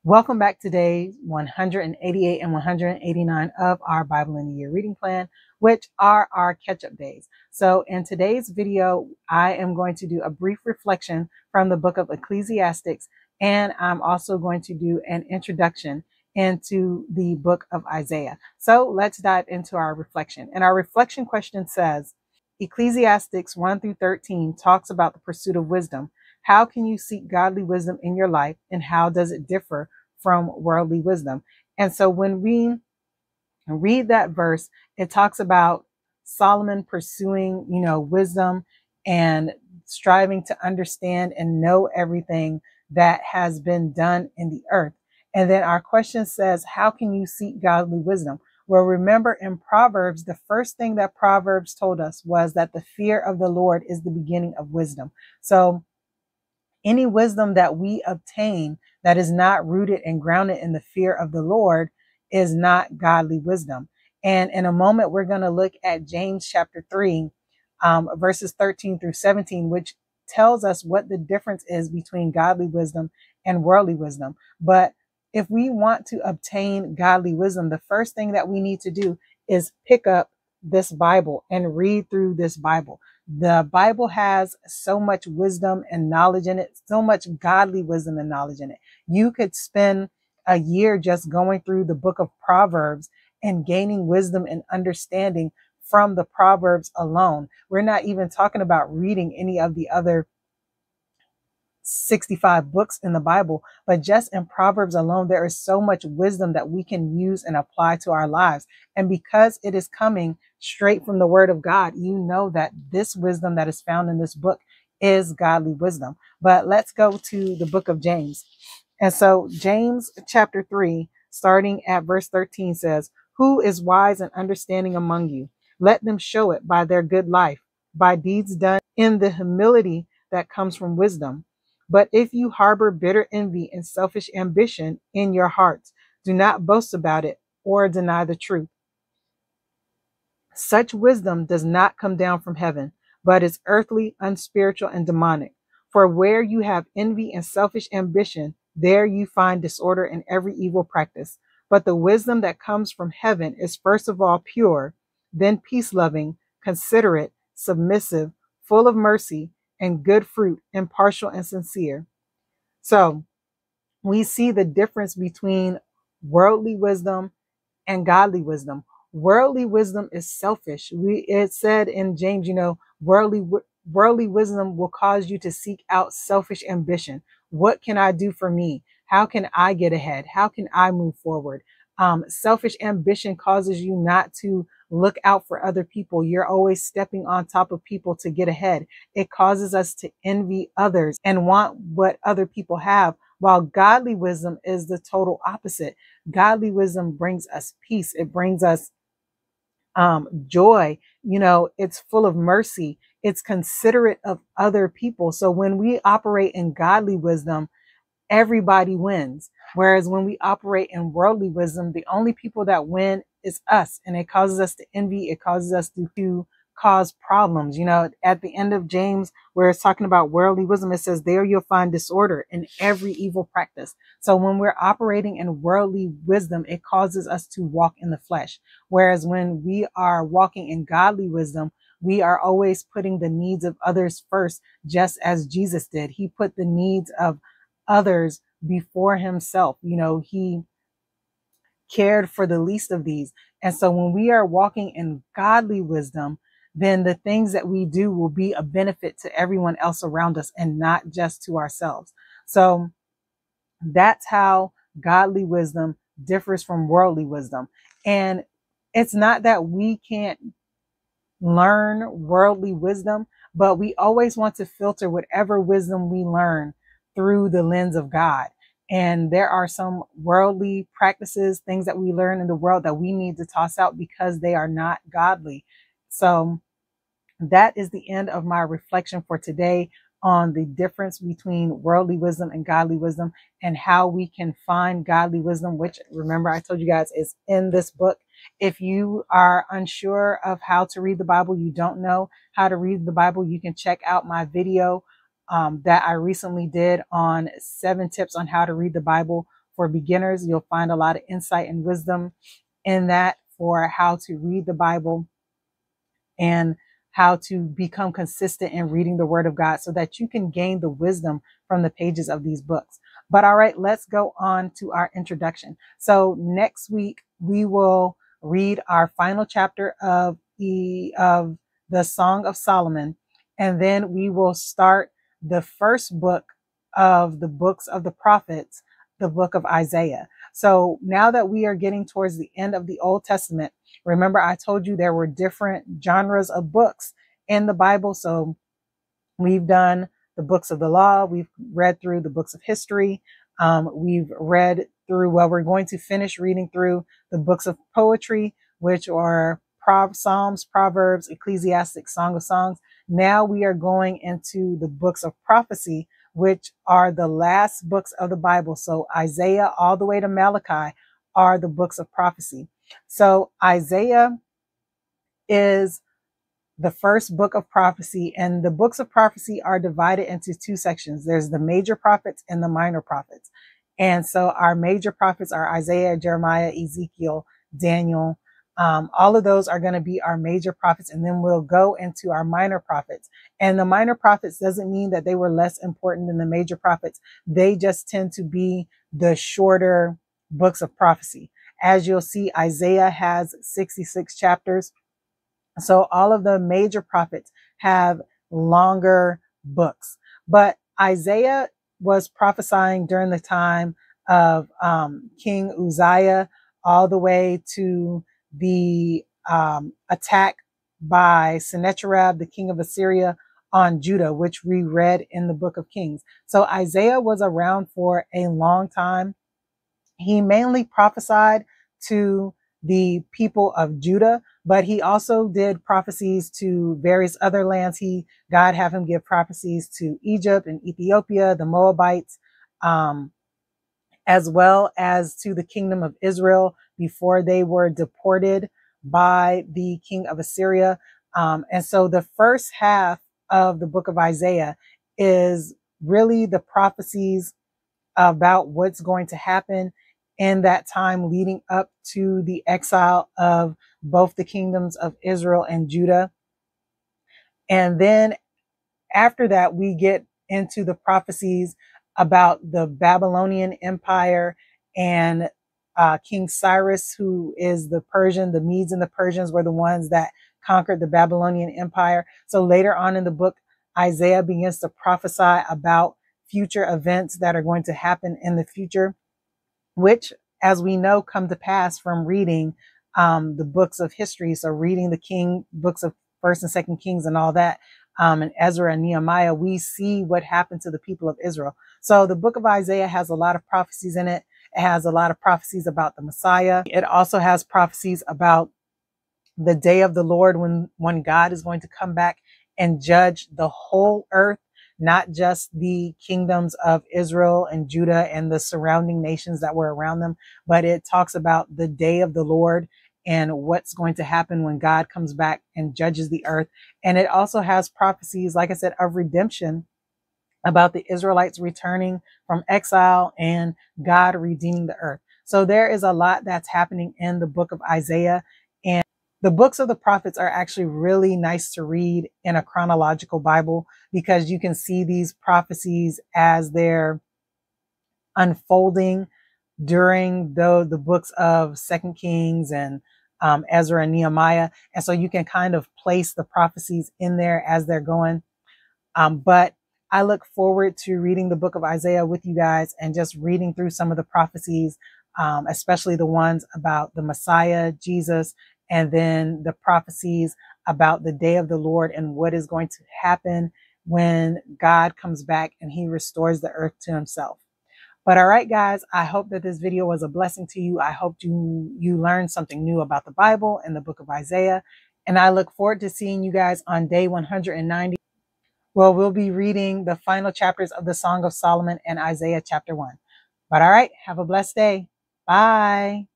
Welcome back to day 188 and 189 of our Bible in a Year reading plan, which are our catch-up days. So in today's video, I am going to do a brief reflection from the book of Ecclesiastes, and I'm also going to do an introduction into the book of Isaiah. So let's dive into our reflection. And our reflection question says, Ecclesiastes 1 through 13 talks about the pursuit of wisdom. How can you seek godly wisdom in your life, and how does it differ from worldly wisdom? And so when we read that verse, it talks about Solomon pursuing, wisdom and striving to understand and know everything that has been done in the earth. And then our question says, how can you seek godly wisdom? Well, remember in Proverbs, the first thing that Proverbs told us was that the fear of the Lord is the beginning of wisdom. So any wisdom that we obtain that is not rooted and grounded in the fear of the Lord is not godly wisdom. And in a moment, we're going to look at James chapter 3, verses 13 through 17, which tells us what the difference is between godly wisdom and worldly wisdom. But if we want to obtain godly wisdom, the first thing that we need to do is pick up this Bible and read through this Bible. The Bible has so much wisdom and knowledge in it, so much godly wisdom and knowledge in it. You could spend a year just going through the book of Proverbs and gaining wisdom and understanding from the Proverbs alone. We're not even talking about reading any of the other 65 books in the Bible, but just in Proverbs alone, there is so much wisdom that we can use and apply to our lives. And because it is coming straight from the Word of God, you know that this wisdom that is found in this book is godly wisdom. But let's go to the book of James. And so James chapter 3, starting at verse 13 says, "Who is wise and understanding among you? Let them show it by their good life, by deeds done in the humility that comes from wisdom. But if you harbor bitter envy and selfish ambition in your hearts, do not boast about it or deny the truth. Such wisdom does not come down from heaven, but is earthly, unspiritual, and demonic. For where you have envy and selfish ambition, there you find disorder and every evil practice. But the wisdom that comes from heaven is first of all pure, then peace-loving, considerate, submissive, full of mercy and good fruit, impartial and sincere." So we see the difference between worldly wisdom and godly wisdom. Worldly wisdom is selfish. It said in James, worldly wisdom will cause you to seek out selfish ambition. What can I do for me? How can I get ahead? How can I move forward? Selfish ambition causes you not to look out for other people. You're always stepping on top of people to get ahead. It causes us to envy others and want what other people have, while godly wisdom is the total opposite. Godly wisdom brings us peace. It brings us joy. It's full of mercy. It's considerate of other people. So when we operate in godly wisdom, everybody wins. Whereas when we operate in worldly wisdom, the only people that win is us. And it causes us to envy. It causes us to cause problems. At the end of James, where it's talking about worldly wisdom, it says, there you'll find disorder in every evil practice. So when we're operating in worldly wisdom, it causes us to walk in the flesh. Whereas when we are walking in godly wisdom, we are always putting the needs of others first, just as Jesus did. He put the needs of others before himself. He cared for the least of these. And so when we are walking in godly wisdom, then the things that we do will be a benefit to everyone else around us and not just to ourselves. So that's how godly wisdom differs from worldly wisdom. And it's not that we can't learn worldly wisdom, but we always want to filter whatever wisdom we learn through the lens of God. And there are some worldly practices, things that we learn in the world that we need to toss out because they are not godly. So that is the end of my reflection for today on the difference between worldly wisdom and godly wisdom, and how we can find godly wisdom, which, remember, I told you guys, is in this book. If you are unsure of how to read the Bible, you don't know how to read the Bible, you can check out my video that I recently did on 7 tips on how to read the Bible for beginners. You'll find a lot of insight and wisdom in that for how to read the Bible and how to become consistent in reading the Word of God so that you can gain the wisdom from the pages of these books. But all right, let's go on to our introduction. So next week, we will read our final chapter of the Song of Solomon, and then we will start the first book of the books of the prophets, the book of Isaiah. So now that we are getting towards the end of the Old Testament, remember I told you there were different genres of books in the Bible. So we've done the books of the law. We've read through the books of history. We've read through, well, we're going to finish reading through the books of poetry, which are Psalms, Proverbs, Ecclesiastes, Song of Songs. Now we are going into the books of prophecy, which are the last books of the Bible. So Isaiah all the way to Malachi are the books of prophecy. So Isaiah is the first book of prophecy, and the books of prophecy are divided into two sections. There's the major prophets and the minor prophets. And so our major prophets are Isaiah, Jeremiah, Ezekiel, Daniel. All of those are going to be our major prophets. And then we'll go into our minor prophets. And the minor prophets doesn't mean that they were less important than the major prophets. They just tend to be the shorter books of prophecy. As you'll see, Isaiah has 66 chapters. So all of the major prophets have longer books. But Isaiah was prophesying during the time of King Uzziah all the way to the attack by Sennacherib, the king of Assyria, on Judah, which we read in the book of Kings. So Isaiah was around for a long time. He mainly prophesied to the people of Judah, but he also did prophecies to various other lands. God have him give prophecies to Egypt and Ethiopia, the Moabites, as well as to the kingdom of Israel before they were deported by the king of Assyria. And so the first half of the book of Isaiah is really the prophecies about what's going to happen in that time leading up to the exile of both the kingdoms of Israel and Judah. And then after that, we get into the prophecies about the Babylonian Empire and King Cyrus, who is the Persian. The Medes and the Persians were the ones that conquered the Babylonian Empire. So later on in the book, Isaiah begins to prophesy about future events that are going to happen in the future, which, as we know, come to pass from reading the books of history. So reading the books of First and Second Kings and all that, and Ezra and Nehemiah, we see what happened to the people of Israel. So the book of Isaiah has a lot of prophecies in it. It has a lot of prophecies about the Messiah. It also has prophecies about the day of the Lord, when God is going to come back and judge the whole earth, not just the kingdoms of Israel and Judah and the surrounding nations that were around them, but it talks about the day of the Lord and what's going to happen when God comes back and judges the earth. And it also has prophecies, like I said, of redemption, about the Israelites returning from exile and God redeeming the earth. So there is a lot that's happening in the book of Isaiah. And the books of the prophets are actually really nice to read in a chronological Bible, because you can see these prophecies as they're unfolding during the books of Second Kings and Ezra and Nehemiah. And so you can kind of place the prophecies in there as they're going. But I look forward to reading the book of Isaiah with you guys and just reading through some of the prophecies, especially the ones about the Messiah, Jesus, and then the prophecies about the day of the Lord and what is going to happen when God comes back and he restores the earth to himself. But all right, guys, I hope that this video was a blessing to you. I hope you learned something new about the Bible and the book of Isaiah. And I look forward to seeing you guys on day 190. Well, we'll be reading the final chapters of the Song of Solomon and Isaiah chapter 1. But all right, have a blessed day. Bye.